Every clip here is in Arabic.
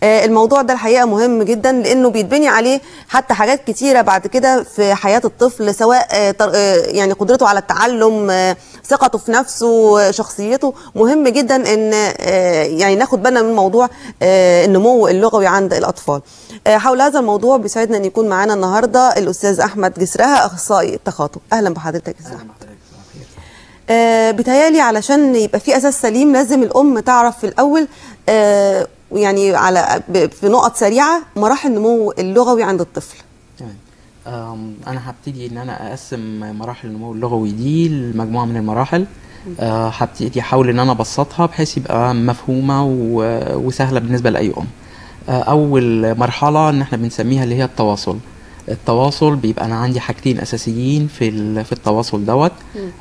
الموضوع ده الحقيقة مهم جدا، لأنه بيتبني عليه حتى حاجات كتيرة بعد كده في حياة الطفل، سواء يعني قدرته على التعلم، ثقته في نفسه، شخصيته. مهم جدا أن يعني ناخد بالنا من موضوع النمو اللغوي عند الأطفال. حول هذا الموضوع بيسعدنا أن يكون معنا النهاردة الأستاذ أحمد جسرها، أخصائي التخاطب. أهلا بحضرتك يا أستاذ أحمد. بيتهيألي علشان يبقى في أساس سليم لازم الأم تعرف في الأول يعني في نقط سريعة مراحل النمو اللغوي عند الطفل. تمام. أنا هبتدي إن أنا أقسم مراحل النمو اللغوي دي لمجموعة من المراحل. هبتدي أحاول إن أنا أبسطها بحيث يبقى مفهومة وسهلة بالنسبة لأي أم. أول مرحلة إن إحنا بنسميها اللي هي التواصل. التواصل بيبقى انا عندي حاجتين اساسيين في التواصل دوت.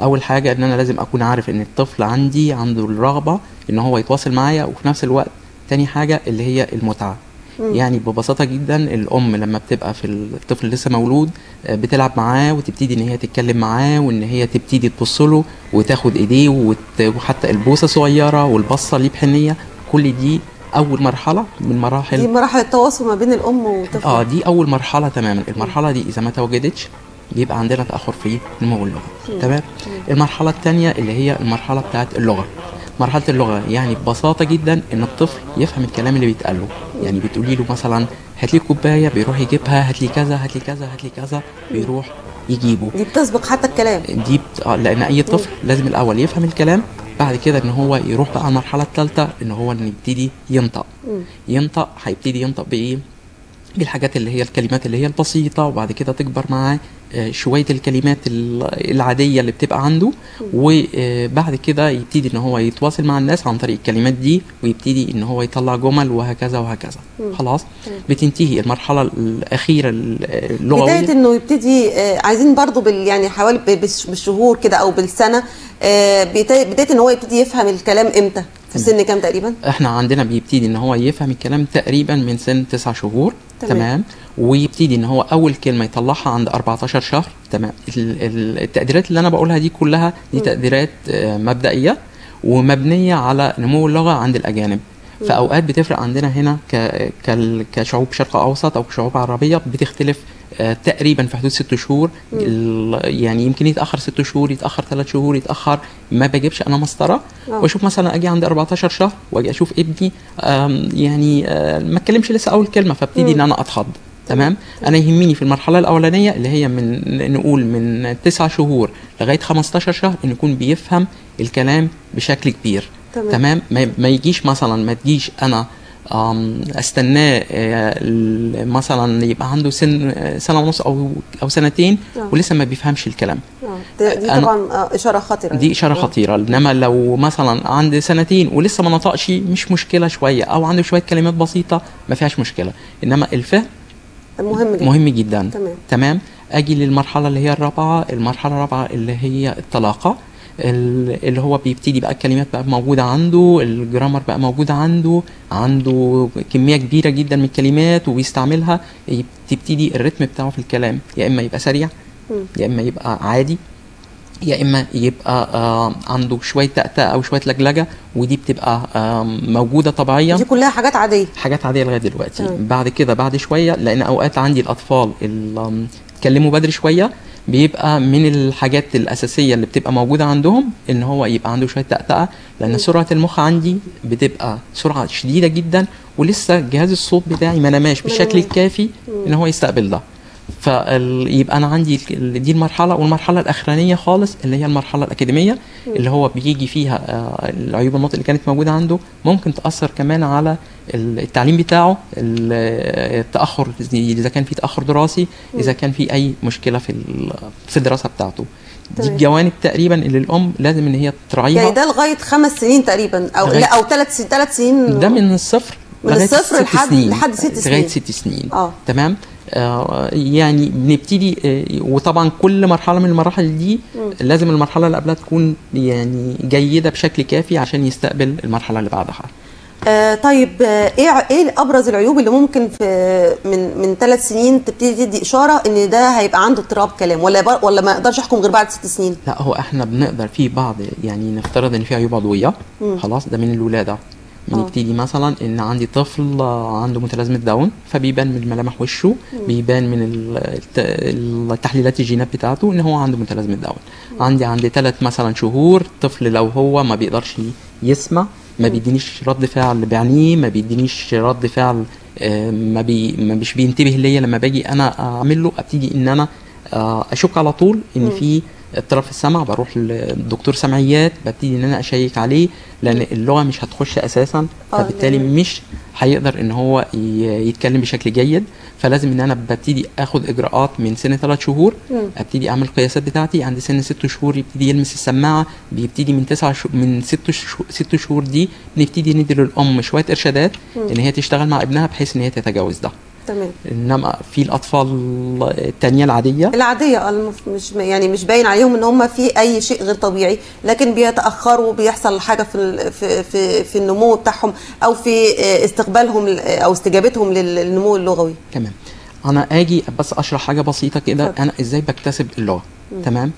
اول حاجه ان انا لازم اكون عارف ان الطفل عنده الرغبه ان هو يتواصل معايا، وفي نفس الوقت تاني حاجه اللي هي المتعه. يعني ببساطه جدا الام لما بتبقى في الطفل لسه مولود بتلعب معاه وتبتدي ان هي تتكلم معاه، وان هي تبتدي تبص له وتاخد ايديه وحتى البوسه صغيره والبصه اللي بحنيه، كل دي اول مرحله من مراحل. دي مراحل التواصل ما بين الام والطفل. دي اول مرحله تماما. المرحله دي اذا ما تواجدتش بيبقى عندنا تاخر في نمو اللغه. تمام. المرحله الثانيه اللي هي المرحله بتاعه اللغه. مرحله اللغه يعني ببساطه جدا ان الطفل يفهم الكلام اللي بيتقال له. يعني بتقولي له مثلا هات لي كوبايه، بيروح يجيبها، هات لي كذا هات لي كذا هات لي كذا، بيروح يجيبه. دي بتسبق حتى الكلام. دي لان اي طفل لازم الاول يفهم الكلام، بعد كده ان هو يروح بقى على المرحله الثالثه ان هو يبتدي ينطق. هيبتدي ينطق بايه؟ بالحاجات اللي هي الكلمات اللي هي البسيطه، وبعد كده تكبر معاه شويه الكلمات العاديه اللي بتبقى عنده، وبعد كده يبتدي ان هو يتواصل مع الناس عن طريق الكلمات دي، ويبتدي ان هو يطلع جمل وهكذا وهكذا. خلاص بتنتهي المرحله الاخيره اللغويه. بدايه انه يبتدي عايزين برضو يعني حوالي بالشهور كده او بالسنه، بدايه ان هو يبتدي يفهم الكلام امتى؟ في سن كام تقريبا؟ احنا عندنا بيبتدي ان هو يفهم الكلام تقريبا من سن 9 شهور. تمام. ويبتدي ان هو اول كلمه يطلعها عند 14 شهر. تمام. التقديرات اللي انا بقولها دي كلها دي تقديرات مبدئيه ومبنيه على نمو اللغه عند الاجانب. فاوقات بتفرق عندنا هنا كشعوب شرق اوسط او كشعوب عربيه بتختلف تقريبا في حدود 6 شهور. يعني يمكن يتاخر 6 شهور، يتاخر 3 شهور، يتاخر. ما بجيبش انا مسطره واشوف مثلا اجي عند 14 شهر واجي اشوف ابني يعني ما اتكلمش لسه اول كلمه، فابتدي ان انا اتخض. تمام. انا يهمني في المرحله الاولانيه اللي هي نقول من 9 شهور لغايه 15 شهر ان يكون بيفهم الكلام بشكل كبير. تمام. ما يجيش مثلا، ما تجيش انا استناه مثلا يبقى عنده سنه ونص او سنتين ولسه ما بيفهمش الكلام. دي طبعا اشاره خطيره. دي اشاره خطيره. انما لو مثلا عند سنتين ولسه ما نطقش مش مشكله شويه، او عنده شويه كلمات بسيطه ما فيهاش مشكله. انما الفهم مهم جدا. تمام. اجي للمرحله اللي هي الرابعه. المرحله الرابعه اللي هي الطلاقه، اللي هو بيبتدي بقى الكلمات بقى موجودة عنده، الجرامر بقى موجودة عنده كمية كبيرة جدا من الكلمات وبيستعملها. تبتدي الريتم بتاعه في الكلام يا إما يبقى سريع، يا إما يبقى عادي، يا إما يبقى عنده شوية تأتأة أو شوية لجلجة، ودي بتبقى موجودة طبيعيا. دي كلها حاجات عادية لغاية دلوقتي. بعد كده بعد شوية، لأن أوقات عندي الأطفال اللي اتكلموا بدري شوية بيبقى من الحاجات الأساسية اللي بتبقى موجودة عندهم إن هو يبقى عنده شوية تأتأة، لأن سرعة المخ عندي بتبقى سرعة شديدة جدا، ولسه جهاز الصوت بتاعي ما نماش بالشكل الكافي إن هو يستقبل ده. فيبقى أنا عندي دي المرحلة. والمرحلة الأخرانية خالص اللي هي المرحلة الأكاديمية اللي هو بيجي فيها العيوب النطق اللي كانت موجودة عنده ممكن تأثر كمان على التعليم بتاعه، التأخر إذا كان في تأخر دراسي، إذا كان في أي مشكلة في الدراسة بتاعته. دي الجوانب تقريبا اللي الأم لازم إن هي تراعيها. يعني ده لغاية 5 سنين تقريبا أو لا أو 3 سنين. ده من الصفر لحد 6 سنين. لغاية 6 سنين. تمام. يعني بنبتدي وطبعا كل مرحله من المراحل دي لازم المرحله اللي قبلها تكون يعني جيده بشكل كافي عشان يستقبل المرحله اللي بعدها. طيب ايه ابرز العيوب اللي ممكن في من 3 سنين تبتدي تدي اشاره ان ده هيبقى عنده اضطراب كلام، ولا ما اقدرش احكم غير بعد 6 سنين؟ لا، هو احنا بنقدر في بعض يعني نفترض ان في عيوب عضويه خلاص ده من الولاده، بنبتدي مثلا ان عندي طفل عنده متلازمه داون، فبيبان من ملامح وشه، بيبان من التحليلات الجينات بتاعته ان هو عنده متلازمه داون. عندي 3 مثلا شهور طفل لو هو ما بيقدرش يسمع، ما بيدينيش رد فعل بعينيه، ما بيدينيش رد فعل، مش بينتبه ليا لما باجي انا اعمل له، ابتدي ان انا اشك على طول ان في اضطراب في السمع، بروح لدكتور سمعيات، ببتدي ان انا اشيك عليه، لان اللغه مش هتخش اساسا، فبالتالي مش هيقدر ان هو يتكلم بشكل جيد. فلازم ان انا ببتدي اخد اجراءات من سن 3 شهور، ابتدي اعمل القياسات بتاعتي. عند سن 6 شهور يبتدي يلمس السماعه، بيبتدي من 6 شهور دي بنبتدي ندي للام شويه ارشادات ان هي تشتغل مع ابنها بحيث ان هي تتجاوز ده. تمام. انما في الاطفال التانية العاديه مش يعني مش باين عليهم ان هم في اي شيء غير طبيعي، لكن بيتاخروا، بيحصل حاجه في النمو بتاعهم، او في استقبالهم او استجابتهم للنمو اللغوي. تمام. انا اجي بس اشرح حاجه بسيطه كده، انا ازاي بكتسب اللغه. تمام.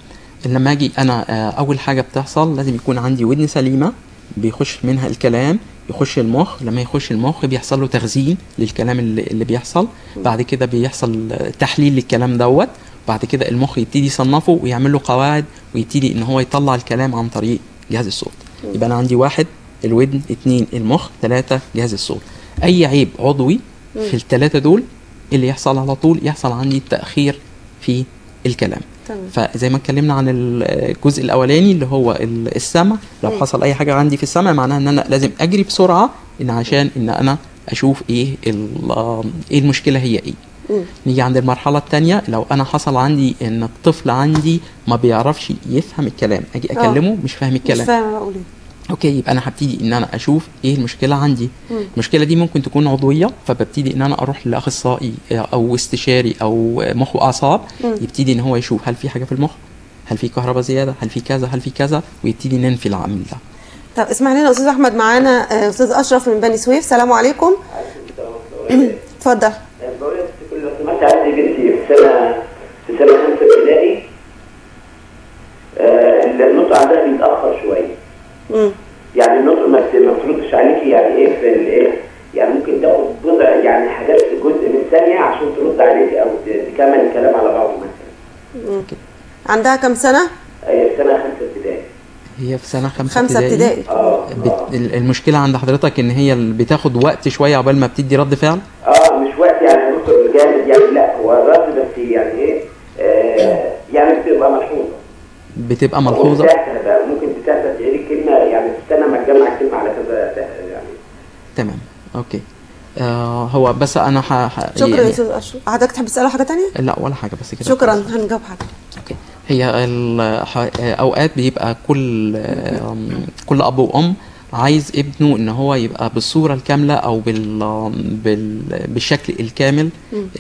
لما اجي انا اول حاجه بتحصل لازم يكون عندي ودن سليمه بيخش منها الكلام، يخش المخ. لما يخش المخ بيحصل له تخزين للكلام اللي بيحصل، بعد كده بيحصل تحليل للكلام دوت، بعد كده المخ يبتدي يصنفه ويعمل له قواعد، ويبتدي ان هو يطلع الكلام عن طريق جهاز الصوت. يبقى انا عندي 1 الودن، 2 المخ، 3 جهاز الصوت. اي عيب عضوي في ال3 دول اللي يحصل على طول يحصل عندي تأخير في الكلام. فزي ما اتكلمنا عن الجزء الاولاني اللي هو السمع، لو حصل اي حاجه عندي في السمع معناها ان انا لازم اجري بسرعه عشان ان انا اشوف ايه المشكله هي ايه. نيجي عند المرحله الثانيه، لو انا حصل عندي ان الطفل عندي ما بيعرفش يفهم الكلام، اجي اكلمه مش فاهم الكلام، مش فاهم اقول ايه. اوكي، يبقى انا هبتدي ان انا اشوف ايه المشكله عندي. المشكله دي ممكن تكون عضويه، فببتدي ان انا اروح لاخصائي او استشاري او مخ واعصاب، يبتدي ان هو يشوف هل في حاجه في المخ، هل في كهرباء زياده، هل في كذا، هل في كذا، ويبتدي ننفي العامل ده. طب اسمح لنا استاذ احمد، معانا استاذ اشرف من بني سويف. السلام عليكم. اتفضل. بقول لك لو سمحت، عندي بنتي في سنه 5 ابتدائي، النطق عندها بيتاخر شويه. يعني النطق ما بتردش عليكي، يعني ايه في الايه، يعني ممكن تاخد بضع يعني حاجات في جزء من ثانيه عشان ترد عليكي او تكمل الكلام على بعضه مثلا. عندها كم سنه؟ هي في سنه 5 ابتدائي. هي في سنه 5 ابتدائي. المشكله عند حضرتك ان هي بتاخد وقت شويه عقبال ما بتدي رد فعل؟ مش وقت يعني النطق جامد، يعني لا هو الرد بس، يعني ايه يعني بتبقى ملحوظه. ممكن تتهته تعيد الكلمه، يعني تستنى ما تجمع الكلمه على كذا يعني. تمام. اوكي. هو بس انا شكرا يا استاذ اشرف. حضرتك تحب تساله حاجه ثانيه؟ لا ولا حاجه، بس كده. شكرا، هنجاوب حضرتك. اوكي. هي اوقات بيبقى كل اب وام عايز ابنه ان هو يبقى بالصوره الكامله او بالشكل الكامل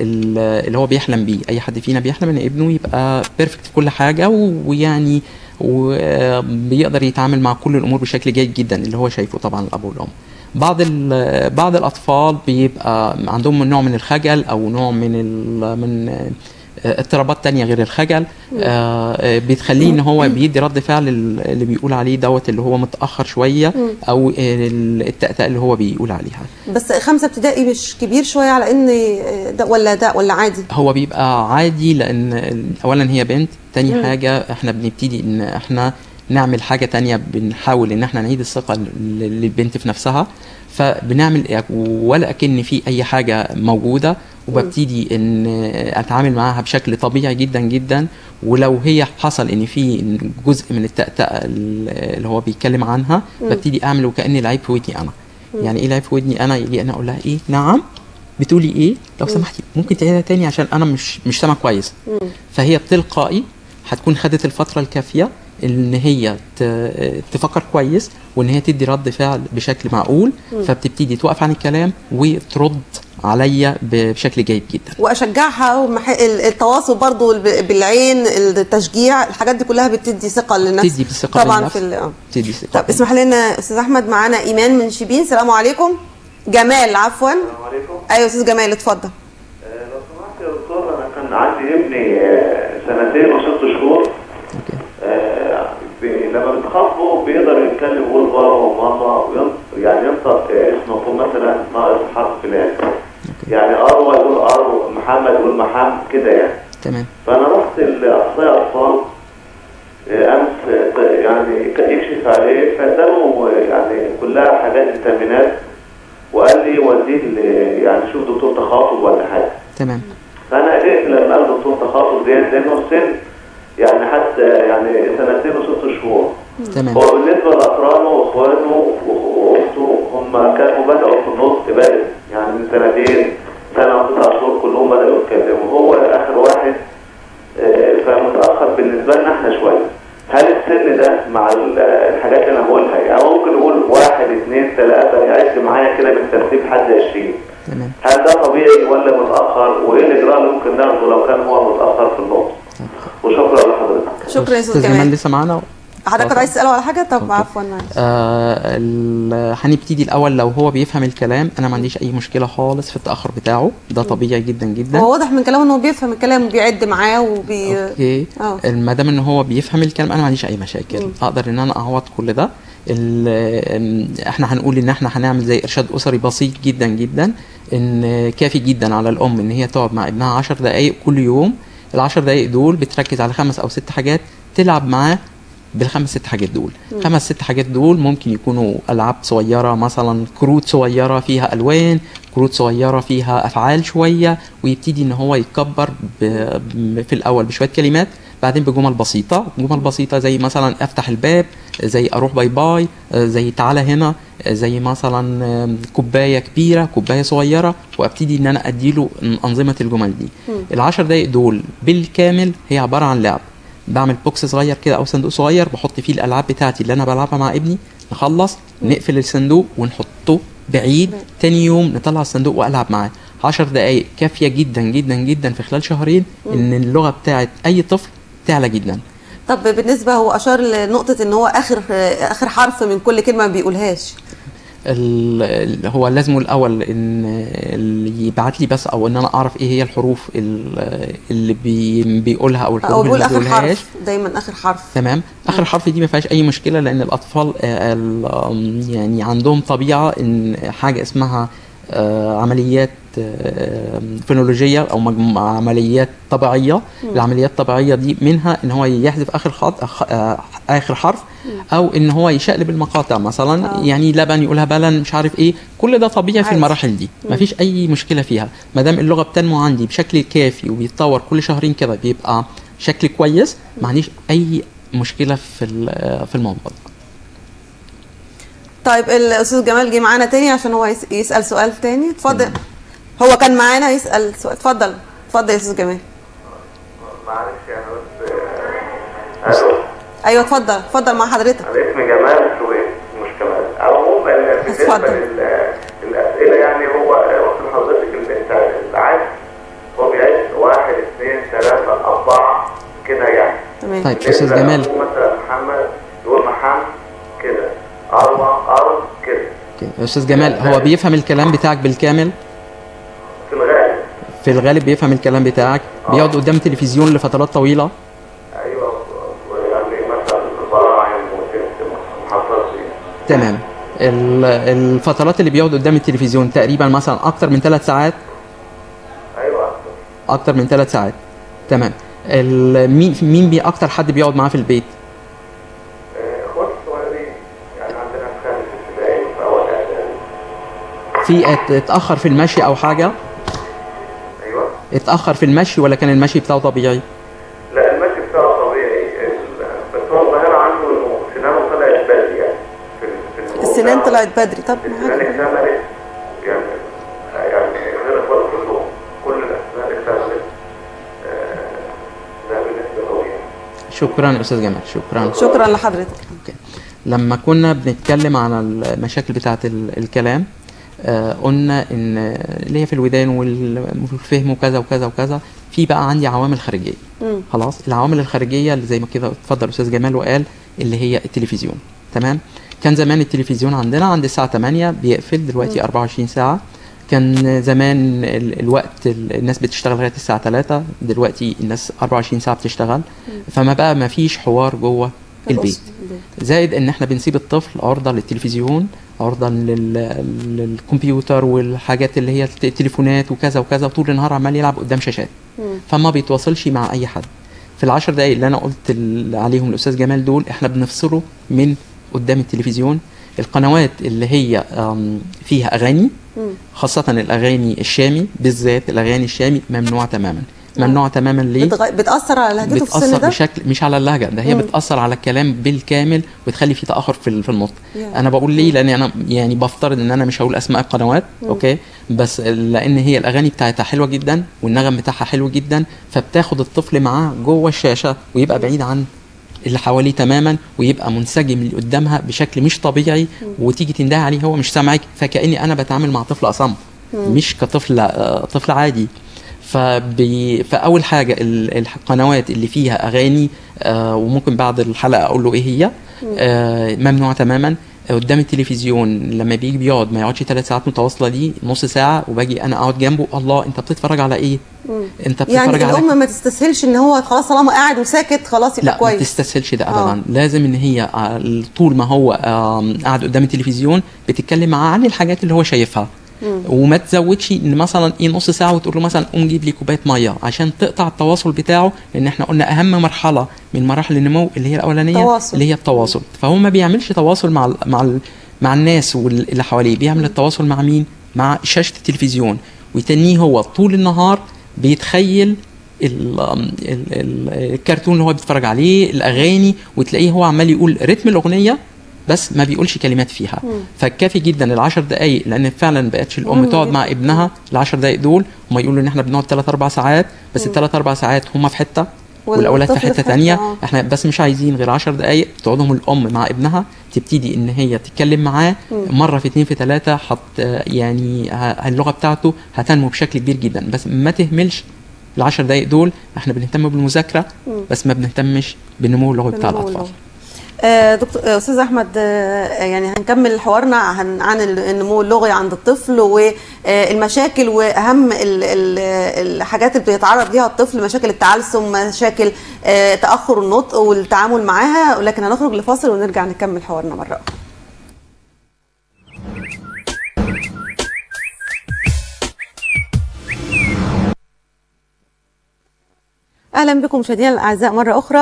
اللي هو بيحلم بيه. اي حد فينا بيحلم ان ابنه يبقى بيرفكت في كل حاجه، ويعني وبيقدر يتعامل مع كل الامور بشكل جيد جدا اللي هو شايفه طبعا الاب والام. بعض الاطفال بيبقى عندهم نوع من الخجل او نوع من اضطرابات تانية غير الخجل، بتخليه ان هو بيدي رد فعل اللي بيقول عليه دوت اللي هو متأخر شوية، او التأتأة اللي هو بيقول عليها. بس 5 ابتدائي مش كبير شوية على ان ده ولا عادي؟ هو بيبقى عادي، لان اولا هي بنت، تاني حاجة احنا بنبتدي ان احنا نعمل حاجة تانية، بنحاول ان احنا نعيد الثقة للبنت في نفسها، فبنعمل ولا اكن في اي حاجة موجودة، وببتدي ان اتعامل معاها بشكل طبيعي جدا جدا. ولو هي حصل ان في جزء من التأتأة اللي هو بيتكلم عنها، ببتدي اعمل وكأني العيب في ودني انا. يعني ايه العيب في ودني انا؟ يجي انا اقول لها ايه، نعم بتقولي ايه، لو سمحتي ممكن تعيدها تاني عشان انا مش سامع كويس. فهي بتلقائي هتكون خدت الفترة الكافية ان هي تفكر كويس، وان هي تدي رد فعل بشكل معقول، فبتبتدي توقف عن الكلام وترد عليا بشكل جيد جدا. واشجعها، التواصل برضو بالعين، التشجيع، الحاجات دي كلها بتدي ثقه للنفس. بتدي ثقه طبعا بتدي ثقه. طب اسمح لنا استاذ احمد، معانا ايمان من شبين. السلام عليكم. جمال، عفوا. السلام عليكم. ايوه استاذ جمال، اتفضل. لو سمحت يا دكتور، انا كان عندي ابني 2 و6 شهور. لما بتخاطبه بيقدر يتكلم، يقول بابا وماما، يعني ينطق اسمه يكون مثلا ناقص حرف فلان، يعني أروى يقول أروى، محمد يقول محمد كده يعني. تمام. فأنا رحت لأخصائي أطفال أمس يعني يكشف عليه، فاداله يعني كلها حاجات فيتامينات، وقال لي وديه يعني شوف دكتور تخاطب ولا حاجة. تمام. فأنا قلقت لما قال دكتور تخاطب ديت، لأنه السن يعني حتى يعني 2 و6 شهور. تمام. هو بالنسبة لأقرانه وإخوانه وأخته هم كانوا بدأوا في النص بدري، يعني من 2 سنة و9 شهور كلهم بدأوا يتكلموا، هو آخر واحد فمتأخر بالنسبة لنا احنا شوية. هل السن ده مع الحاجات اللي انا بقولها يعني ممكن نقول 1 2 3 يعد معايا كده بالترتيب حد 20؟ تمام. هل ده طبيعي ولا متأخر؟ وايه الإجراء اللي ممكن ناخده لو كان هو متأخر في النقطة؟ وشكرا لحضرتك. شكرا يا استاذ استاذ جمال جمال. لسه معانا. حضرتك عايز تساله على حاجه؟ طب عفوا معلش. هنبتدي الاول لو هو بيفهم الكلام، انا ما عنديش اي مشكله خالص في التاخر بتاعه، ده طبيعي جدا جدا. هو واضح من كلامه انه بيفهم الكلام وبيعد معاه اوكي. ما دام ان هو بيفهم الكلام انا ما عنديش اي مشاكل. اقدر ان انا اعوض كل ده. احنا هنقول ان احنا هنعمل زي ارشاد اسري بسيط جدا جدا، ان كافي جدا على الام ان هي تقعد مع ابنها 10 دقائق كل يوم. ال10 دقائق دول بتركز على 5 أو 6 حاجات، تلعب معاه بالخمس 6 حاجات دول. 5 6 حاجات دول ممكن يكونوا العاب صغيره، مثلا كروت صغيره فيها الوان، كروت صغيره فيها افعال شويه، ويبتدي ان هو يكبر في الاول بشويه كلمات، بعدين بجمل بسيطه. جمل بسيطه زي مثلا افتح الباب، زي اروح باي باي، زي تعالى هنا، زي مثلا كوبايه كبيره، كوبايه صغيره، وابتدي ان انا اديله انظمه الجمل دي. ال10 دقائق دول بالكامل هي عباره عن لعب. بعمل بوكس صغير كده او صندوق صغير بحط فيه الالعاب بتاعتي اللي انا بلعبها مع ابني، نخلص نقفل الصندوق ونحطه بعيد، تاني يوم نطلع الصندوق والعب معاه. 10 دقائق كافيه جدا جدا جدا في خلال شهرين ان اللغه بتاعت اي طفل تعلى جدا. طب بالنسبه هو اشار لنقطه ان هو اخر حرف من كل كلمه ما بيقولهاش. هو لازم الاول ان اللي يبعت لي بس، او ان انا اعرف ايه هي الحروف اللي بيقولها او الحروف اللي ما بيقولهاش. دايما اخر حرف. تمام. اخر حرف دي ما فيهاش اي مشكله، لان الاطفال يعني عندهم طبيعه ان حاجه اسمها عمليات فونولوجيه او عمليات طبيعيه. العمليات الطبيعيه دي منها ان هو يحذف اخر حرف، او ان هو يشقلب المقاطع مثلا. يعني لبن يقولها بلن، مش عارف ايه، كل ده طبيعي في المراحل دي، مفيش اي مشكله فيها. ما دام اللغه بتنمو عندي بشكل كافي وبيتطور كل شهرين كده بيبقى شكل كويس، ما عنديش اي مشكله في الموضوع ده. طيب الاستاذ جمال جه معانا تاني عشان هو يسال سؤال تاني. اتفضل. هو كان معانا يسال سؤال. اتفضل يا استاذ جمال. معلش يعني بس الو. ايوه اتفضل مع حضرتك. انا اسمي جمال سويد مش كمال. او بالنسبه للاسئله يعني هو وصل حضرتك العد هو بيعد 1 2 3 4 كده يعني. تمام. طيب استاذ جمال، مثلا محمد يقول محمد كده، أرض كده. استاذ جمال هو بيفهم الكلام بتاعك بالكامل؟ في الغالب بيفهم الكلام بتاعك. بيقعد قدام تلفزيون لفترات طويله؟ ايوه يعني مثلا براعم ومحافظات. تمام. الفترات اللي بيقعد قدام التلفزيون تقريبا مثلا اكتر من 3 ساعات؟ ايوه اكتر من 3 ساعات. تمام. مين اكتر حد بيقعد معاه في البيت؟ اخوات صغيرين يعني عندنا في 5 ابتدائي في اول اعدادي. في اتاخر في المشي او حاجه؟ ايوه. اتاخر في المشي ولا كان المشي بتاعه طبيعي؟ لا المشي بتاعه طبيعي، بس هو الظاهره عنده انه سنانه طلعت بدري يعني في السنان طلعت بدري. طب السنان اكتملت يعني غير اخوات كلهم كل الاسنان اكتملت. ده بالنسبه له يعني. شكرا استاذ جمال. شكرا لحضرتك. اوكي. لما كنا بنتكلم عن المشاكل بتاعه الكلام، قلنا ان اللي هي في الودان والفهم وكذا وكذا وكذا، في بقى عندي عوامل خارجيه. خلاص. العوامل الخارجيه اللي زي ما كده اتفضل استاذ جمال وقال اللي هي التلفزيون. تمام. كان زمان التلفزيون عندنا عند الساعه 8 بيقفل، دلوقتي 24 ساعه. كان زمان الوقت الناس بتشتغل لغايه الساعه 3، دلوقتي الناس 24 ساعه بتشتغل. فما بقى ما فيش حوار جوه البيت. زائد ان احنا بنسيب الطفل عرضه للتلفزيون عرضه للكمبيوتر والحاجات اللي هي التليفونات وكذا وكذا، وطول النهار عمال يلعب قدام شاشات، فما بيتواصلش مع اي حد. في العشر دقايق اللي انا قلت عليهم الاستاذ جمال دول احنا بنفصله من قدام التلفزيون. القنوات اللي هي فيها اغاني، خاصه الاغاني الشامي، بالذات الاغاني الشامي ممنوع تماما. ممنوع تماما ليه؟ بتأثر على لهجته في السن ده؟ بتأثر بشكل مش على اللهجة ده، هي بتأثر على الكلام بالكامل وتخلي فيه تأخر في النطق. أنا بقول ليه؟ لأن أنا يعني بفترض إن أنا مش هقول أسماء القنوات، أوكي؟ بس لأن هي الأغاني بتاعتها حلوة جدا والنغم بتاعها حلو جدا، فبتاخد الطفل معاه جوه الشاشة ويبقى بعيد عن اللي حواليه تماما، ويبقى منسجم اللي قدامها بشكل مش طبيعي، وتيجي تندهي عليه هو مش سامعك، فكأني أنا بتعامل مع طفل أصم مش كطفل طفل عادي. فاول حاجه القنوات اللي فيها اغاني وممكن بعد الحلقه اقول له ايه هي، ممنوع تماما. قدام التلفزيون لما بيجي بيقعد ما يقعدش 3 ساعات متواصله، دي نص ساعه وباجي انا اقعد جنبه، الله انت بتتفرج على ايه؟ انت بتتفرج يعني على الام ما تستسهلش ان هو خلاص طالما قاعد وساكت خلاص يبقى كويس. لا ما تستسهلش ده ابدا. لازم ان هي طول ما هو قاعد قدام التلفزيون بتتكلم معاه عن الحاجات اللي هو شايفها، وما تزودش ان مثلا ايه نص ساعه وتقول له مثلا قوم جيب لي كوبايه ميه عشان تقطع التواصل بتاعه، لان احنا قلنا اهم مرحله من مراحل النمو اللي هي الاولانيه تواصل. اللي هي التواصل. فهو ما بيعملش تواصل مع الناس واللي حواليه، بيعمل التواصل مع مين؟ مع شاشه التلفزيون، ويتنيه هو طول النهار بيتخيل الكرتون اللي هو بيتفرج عليه، الاغاني، وتلاقيه هو عمال يقول رتم الاغنيه بس ما بيقولش كلمات فيها. فكافي جدا ال10 دقايق، لان فعلا بقتش الام تقعد مع ابنها ال10 دقايق دول، هم يقولوا ان احنا بنقعد 3-4 ساعات، بس ال3-4 ساعات هم في حته والاولاد في حته ثانيه. احنا بس مش عايزين غير 10 دقايق تقعدهم الام مع ابنها، تبتدي ان هي تتكلم معاه مره في 2 في 3، يعني اللغه بتاعته هتنمو بشكل كبير جدا. بس ما تهملش ال10 دقايق دول. احنا بنهتم بالمذاكره بس ما بنهتمش بالنمو اللغوي بتاع الاطفال. دكتور استاذ احمد، يعني هنكمل حوارنا عن النمو اللغوي عند الطفل والمشاكل، واهم الحاجات اللي بيتعرض ليها الطفل، مشاكل التعلم، مشاكل تاخر النطق والتعامل معاها. ولكن هنخرج لفاصل ونرجع نكمل حوارنا مره اخرى. اهلا بكم مشاهدينا الاعزاء مره اخرى.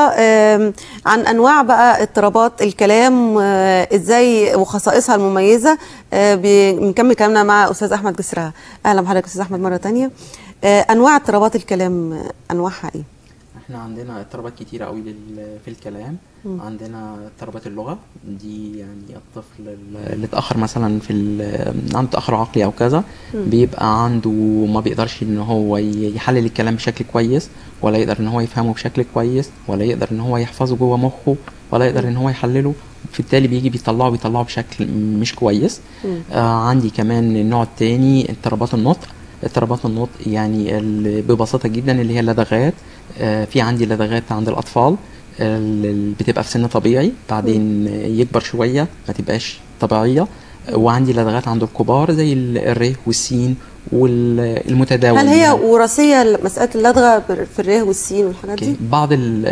عن انواع بقى اضطرابات الكلام ازاي وخصائصها المميزه، بنكمل كلامنا مع استاذ احمد جسرها. اهلا بحضرتك استاذ احمد مره ثانيه. انواع اضطرابات الكلام انواعها ايه؟ احنا عندنا اضطرابات كتيره قوي في الكلام. عندنا اضطرابات اللغه، دي يعني الطفل اللي اتاخر مثلا عنده تاخر عقلي او كذا، بيبقى عنده ما بيقدرش ان هو يحلل الكلام بشكل كويس، ولا يقدر ان هو يفهمه بشكل كويس، ولا يقدر ان هو يحفظه جوه مخه، ولا يقدر ان هو يحلله، بالتالي بيجي بيطلعه بشكل مش كويس. عندي كمان النوع الثاني اضطرابات النطق. اضطرابات النطق يعني ببساطه جدا اللي هي اللدغات. في عندي لدغات عند الاطفال اللي بتبقى في سن طبيعي، بعدين يكبر شويه ما تبقاش طبيعيه. وعندي لدغات عند الكبار زي الر والسين والمتداول. هل هي وراثيه مساله اللدغه في الر والسين والحاجات دي؟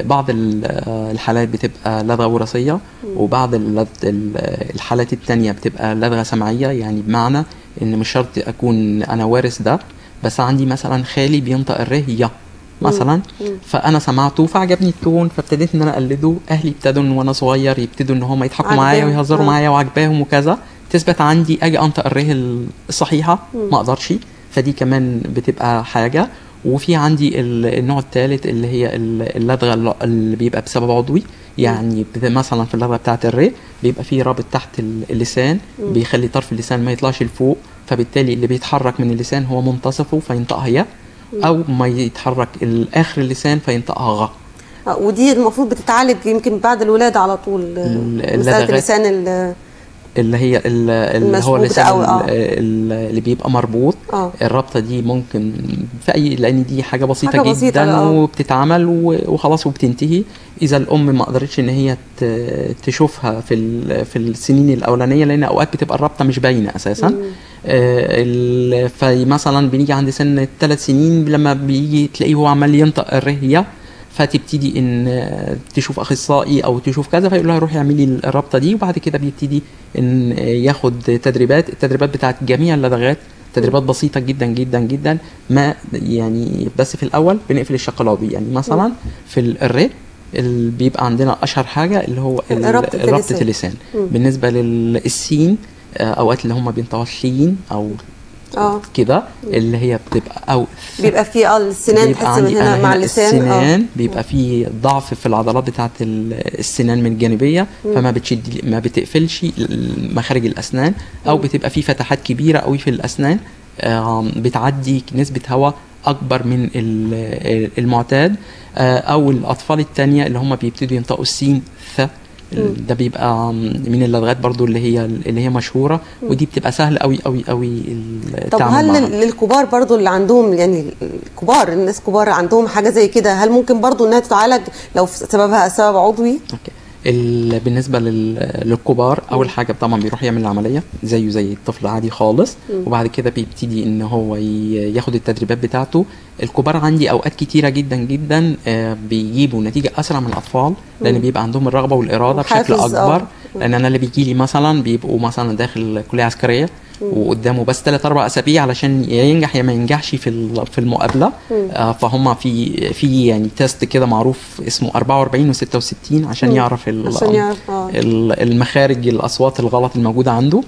بعض الحالات بتبقى لدغه وراثيه، وبعض الحالات الثانيه بتبقى لدغه سمعيه، يعني بمعنى ان مش شرط اكون انا وارث ده، بس عندي مثلا خالي بينطق الر يا مثلا، فانا سمعته فعجبني التون، فابتديت ان انا اقلده. اهلي ابتدوا ان وانا صغير يبتدوا ان هم يضحكوا معايا ويهزروا معايا وعجباهم وكذا، تثبت عندي اجي انطق الر الصحيحه ما اقدرش، فدي كمان بتبقى حاجه. وفي عندي النوع الثالث اللي هي اللدغه اللي بيبقى بسبب عضوي، يعني مثلا في اللدغه بتاعه الر بيبقى في رابط تحت اللسان بيخلي طرف اللسان ما يطلعش لفوق، فبالتالي اللي بيتحرك من اللسان هو منتصفه فينطقها يا، او ما يتحرك اخر اللسان فينطقها غ. ودي المفروض بتتعالج يمكن بعد الولاده على طول، مساله اللسان اللي هي اللي هو اللسان اللي بيبقى مربوط. الرابطه دي ممكن في اي، لان دي حاجه بسيطه جدا وبتتعمل وخلاص وبتنتهي. اذا الام ما قدرتش ان هي تشوفها في السنين الاولانيه، لان اوقات بتبقى الرابطه مش باينه اساسا. فمثلا بنيجي عند سن 3 سنين لما بيجي تلاقيه هو عمال ينطق الرهيه، فتبتدي ان تشوف اخصائي او تشوف كذا، فيقول لها روحي اعملي الرابطه دي. وبعد كده بيبتدي ان ياخد التدريبات بتاعت جميع اللدغات، تدريبات بسيطه جدا جدا جدا. ما يعني بس في الاول بنقفل الشق العضوي. يعني مثلا في الري بيبقى عندنا اشهر حاجه اللي هو ربطه اللسان. بالنسبه للسين اوقات اللي هم بينطقوا شين او كده اللي هي بتبقى او بيبقى في السنان تحس من هنا مع اللسان السنان بيبقى في ضعف في العضلات بتاعه السنان من الجانبيه، فما بتشد ما بتقفلش مخارج الاسنان، او بتبقى في فتحات كبيره قوي في الاسنان بتعدي نسبه هواء اكبر من المعتاد. او الاطفال التانية اللي هم بيبتدوا ينطقوا السين ث، ده بيبقى من اللدغات برضو اللي هي مشهوره، ودي بتبقى سهل قوي قوي قوي التعامل معها. طب هل للكبار برضو اللي عندهم، يعني الناس كبار عندهم حاجه زي كده، هل ممكن برضو انها تتعالج لو سببها سبب عضوي؟ اوكي. بالنسبه للكبار اول حاجه طبعا بيروح يعمل العمليه زي الطفل عادي خالص، وبعد كده بيبتدي ان هو ياخد التدريبات بتاعته. الكبار عندي اوقات كتيره جدا جدا بيجيبوا نتيجه اسرع من الاطفال، لان بيبقى عندهم الرغبه والاراده بشكل اكبر. لان انا اللي بيجي لي مثلا بيبقوا مثلا داخل كليه عسكريه وقدامه بس 3-4 اسابيع علشان ينجح يا ما ينجحش في المقابله. فهم في يعني تيست كده معروف اسمه 44 و66 عشان يعرف المخارج الاصوات الغلط الموجوده عنده.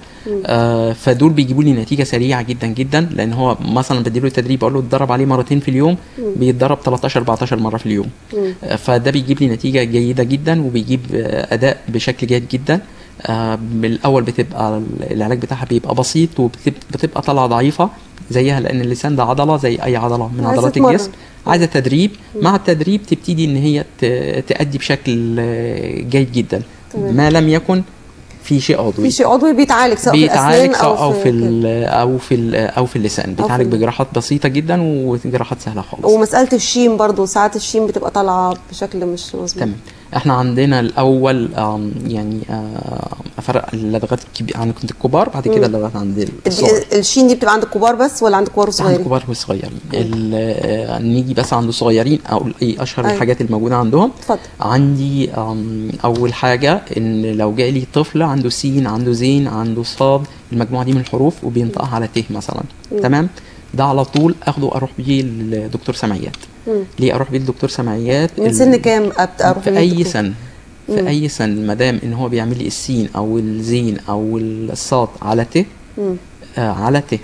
فدول بيجيبوا لي نتيجه سريعه جدا جدا، لان هو مثلا بديله تدريب اقول له اتدرب عليه مرتين في اليوم، بيتدرب 13-14 مره في اليوم. فده بيجيب لي نتيجه جيده جدا، وبيجيب اداء بشكل جيد جدا. بالاول بتبقى العلاج بتاعها بيبقى بسيط، وبتبقى طالعه ضعيفه زيها، لان اللسان ده عضله زي اي عضله من عضلات الجسم، عايزه تدريب. مع التدريب تبتدي ان هي تأدي بشكل جيد جدا. ما لم يكن في شيء عضوي بيتعالج سواء في الاسنان او في اللسان، بيتعالج بجراحات بسيطه جدا وجراحات سهله خالص. ومساله الشيم برضو ساعات الشيم بتبقى طالعه بشكل مش مظبوط. تمام. احنا عندنا الاول يعني افرق اللدغات عند الكبار، بعد كده اللدغات عند الصغار. الشين دي بتبقى عند الكبار بس ولا عند الكبار والصغيرين؟ عند الكبار والصغيرين. نيجي بس عند الصغيرين او ايه اشهر الحاجات الموجوده عندهم. اتفضل. عندي اول حاجه ان لو جاي لي طفل عنده سين، عنده زين، عنده صاد، المجموعه دي من الحروف وبينطقها على ت مثلا، تمام، ده على طول اروح بيه لدكتور سمعيات. ليه اروح بيه لدكتور سمعيات؟ من سن كام اروح في اي سن؟ في اي سن ما دام ان هو بيعمل لي السين او الزين او الصاد على ت،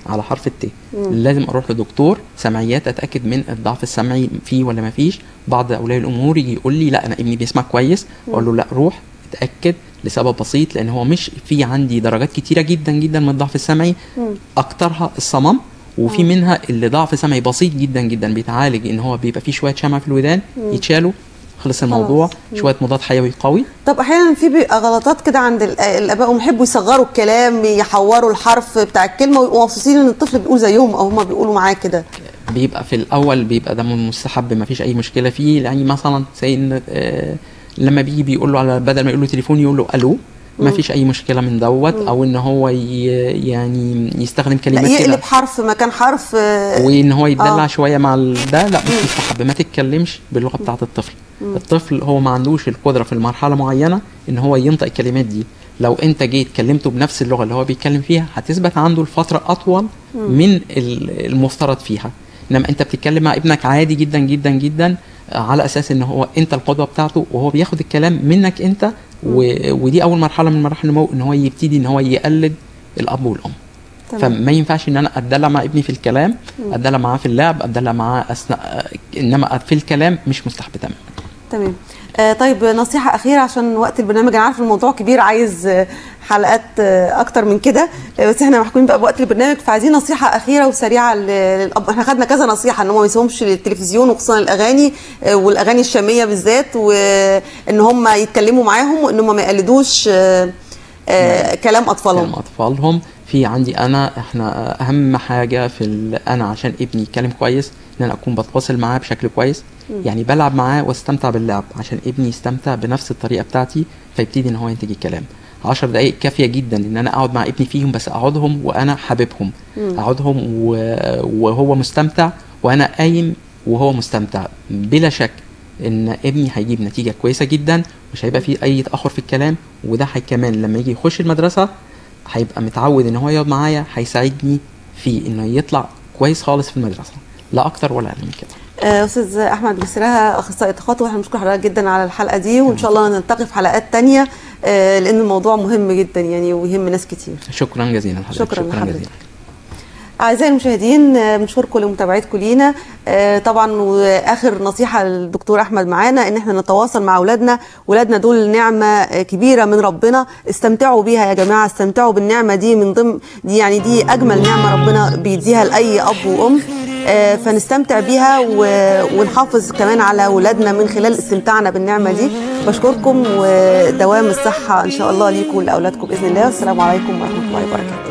على حرف الت، لازم اروح لدكتور سمعيات اتاكد من الضعف السمعي فيه ولا ما فيش. بعض اولياء الامور يجي يقول لي لا انا ابني بيسمع كويس، اقول له لا روح اتاكد لسبب بسيط، لان هو مش في عندي درجات كتيره جدا جدا من الضعف السمعي، اكترها الصمم، وفي منها اللي ضعف سمعي بسيط جدا جدا بيتعالج ان هو بيبقى فيه شويه شمع في الودان يتشالوا، خلص الموضوع. شويه مضاد حيوي قوي. طب احيانا في بيبقى غلطات كده عند الاباء، ويحبوا يصغروا الكلام، يحوروا الحرف بتاع الكلمه ويبقوا مبسوطين ان الطفل بيقول زيهم او هم بيقولوا معاه كده. بيبقى في الاول بيبقى ده مستحب، ما فيش اي مشكله فيه. يعني مثلا زي ان لما بيقول له على بدل ما يقول له تليفون يقول له الو، ما فيش اي مشكله من دوت. او ان هو يعني يستخدم كلمات كده، يقلب حرف مكان حرف، وان هو يتدلع شويه مع ده لا مش مستحب. ما تتكلمش باللغه بتاعه الطفل. الطفل هو ما عندوش القدره في المرحله معينه ان هو ينطق الكلمات دي. لو انت جيت كلمته بنفس اللغه اللي هو بيتكلم فيها هتثبت عنده الفتره اطول من المفترض فيها. انما انت بتتكلم مع ابنك عادي جدا جدا جدا على اساس ان هو انت القدوه بتاعته، وهو بياخد الكلام منك انت، ودي اول مرحله من مراحل النمو، ان هو يبتدي ان هو يقلد الاب والام. فما ينفعش ان انا اتدلع مع ابني في الكلام، اتدلع معاه في اللعب، اتدلع معاه اثناء، انما في الكلام مش مستحب تمام. طيب نصيحه اخيره عشان وقت البرنامج، انا عارف الموضوع كبير عايز حلقات اكتر من كده، بس احنا محكومين بقى بوقت البرنامج، فعايزين نصيحه اخيره وسريعه للاب. احنا خدنا كذا نصيحه ان هم ما يسمعوش للتلفزيون، وخصوصا الاغاني والاغاني الشاميه بالذات، وان هم يتكلموا معاهم، وان هم ما يقلدوش كلام اطفالهم. في عندي احنا اهم حاجه انا عشان ابني يتكلم كويس ان انا اكون بتواصل معاه بشكل كويس. يعني بلعب معاه واستمتع باللعب عشان ابني يستمتع بنفس الطريقه بتاعتي، فيبتدي ان هو ينتج الكلام. 10 دقائق كافيه جدا ان انا اقعد مع ابني فيهم، بس اقعدهم وانا حاببهم، اقعدهم وهو مستمتع، وانا قايم وهو مستمتع. بلا شك ان ابني هيجيب نتيجه كويسه جدا، مش هيبقى فيه اي تاخر في الكلام، وده كمان لما يجي يخش المدرسه هيبقى متعود ان هو يقعد معايا، هيساعدني في انه يطلع كويس خالص في المدرسه، لا اكتر ولا اقل من كده. استاذ احمد بسراها، اخصائي تخاطب، احنا بنشكر حضرتك جدا على الحلقه دي، وان شاء الله نلتقي في حلقات تانية لان الموضوع مهم جدا يعني ويهم ناس كتير. شكرا جزيلا لحضرتك. شكرا لحضرتك. أعزائي المشاهدين، بنشكركم لمتابعتكم لينا. طبعا واخر نصيحه للدكتور احمد معانا ان احنا نتواصل مع اولادنا دول نعمه كبيره من ربنا، استمتعوا بيها يا جماعه، استمتعوا بالنعمه دي، من ضمن دي يعني دي اجمل نعمه ربنا بيديها لاي اب وام، فنستمتع بيها ونحافظ كمان على اولادنا من خلال استمتاعنا بالنعمه دي. بشكركم ودوام الصحه ان شاء الله ليكم ولاولادكم باذن الله، والسلام عليكم ورحمه الله وبركاته.